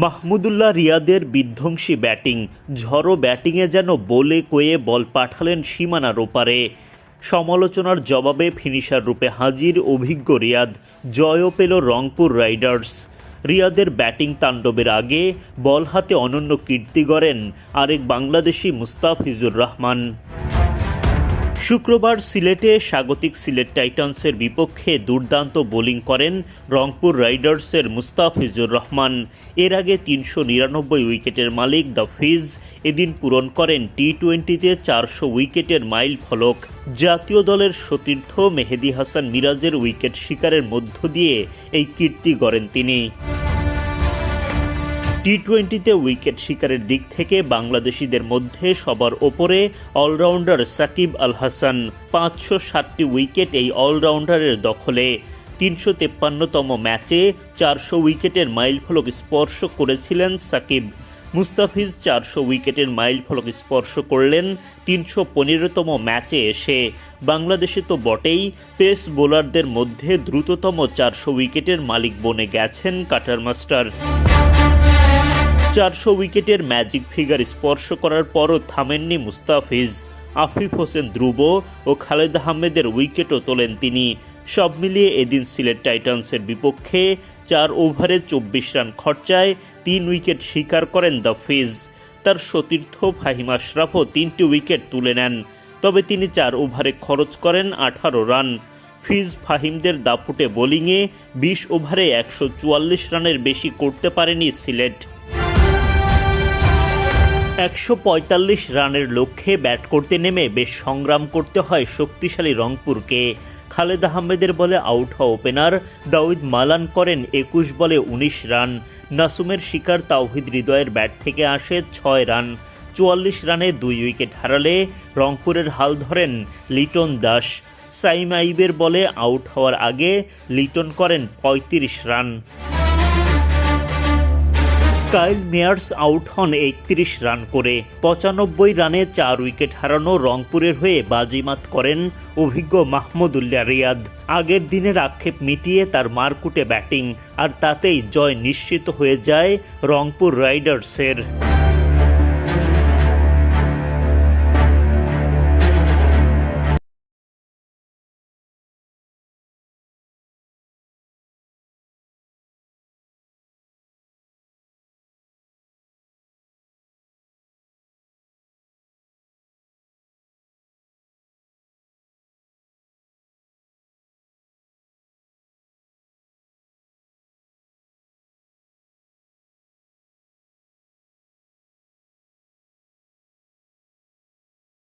মাহমুদুল্লাহ রিয়াদের বিধ্বংসী ব্যাটিং, ঝড়ো ব্যাটিংয়ে যেন বলে কয়ে বল পাঠালেন সীমানার ওপারে। সমালোচনার জবাবে ফিনিশার রূপে হাজির অভিজ্ঞ রিয়াদ, জয়ও পেল রংপুর রাইডার্স। রিয়াদের ব্যাটিং তাণ্ডবের আগে বল হাতে অনন্য কীর্তি গড়েন আরেক বাংলাদেশি মুস্তাফিজুর রহমান। শুক্রবার সিলেটে স্বাগতিক সিলেট টাইটান্সের বিপক্ষে দুর্দান্ত বোলিং করেন রংপুর রাইডার্সের মুস্তাফিজুর রহমান। এর আগে ৩৯৯ উইকেটের মালিক দ্য ফিজ এদিন পূরণ করেন টি-20তে ৪০০ উইকেটের মাইল ফলক। জাতীয় দলের সতীর্থ মেহেদী হাসান মিরাজের উইকেট শিকারের মধ্য দিয়ে এই কীর্তি গড়েন তিনি। টি-20তে উইকেট শিকারের দিক থেকে বাংলাদেশিদের মধ্যে সবার ওপরে অলরাউন্ডার সাকিব আল হাসান। ৫৬০টি উইকেট এই অলরাউন্ডারের দখলে। ৩৫৩তম ম্যাচে ৪০০ উইকেটের মাইলফলক স্পর্শ করেছিলেন সাকিব। মুস্তাফিজ ৪০০ উইকেটের মাইলফলক স্পর্শ করলেন ৩১৫তম ম্যাচে এসে। বাংলাদেশে তো বটেই, পেস বোলারদের মধ্যে দ্রুততম ৪০০ উইকেটের মালিক বনে গেছেন কাটার মাস্টার। ৪০০ উইকেটের ম্যাজিক ফিগার স্পর্শ করার পরও থামেননি মুস্তাফিজ। আফিফ হোসেন ধ্রুব ও খালেদ আহমেদের উইকেটও তোলেন তিনি। সব মিলিয়ে এদিন সিলেট টাইটান্সের বিপক্ষে ৪ ওভারে ২৪ রান খরচায় ৩ উইকেট শিকার করেন দ্য ফিজ। তার সতীর্থ ফাহিম আশরাফও ৩টি উইকেট তুলে নেন, তবে তিনি ৪ ওভারে খরচ করেন ১৮ রান। ফিজ ফাহিমদের দাপুটে বোলিংয়ে ২০ ওভারে ১৪৪ রানের বেশি করতে পারেনি সিলেট। ১৪৫ রানের লক্ষ্যে ব্যাট করতে নেমে বেশ সংগ্রাম করতে হয় শক্তিশালী রংপুরকে। খালেদ আহমেদের বলে আউট হওয়া ওপেনার দাউদ মালান করেন ২১ বলে ১৯ রান। নাসুমের শিকার তাওহিদ হৃদয়ের ব্যাট থেকে আসে ৬ রান। ৪৪ রানে ২ উইকেট হারালে রংপুরের হাল ধরেন লিটন দাস। সাইম আইবের বলে আউট হওয়ার আগে লিটন করেন ৩৫ রান। কাইল মেয়ার্স আউট হন ৩১ রান করে। ৯৫ রানে ৪ উইকেট হারানো রংপুরের হয়ে বাজিমাত করেন অভিজ্ঞ মাহমুদুল্লাহ রিয়াদ। আগের দিনের আক্ষেপ মিটিয়ে তার মারকুটে ব্যাটিং, আর তাতেই জয় নিশ্চিত হয়ে যায় রংপুর রাইডার্সের।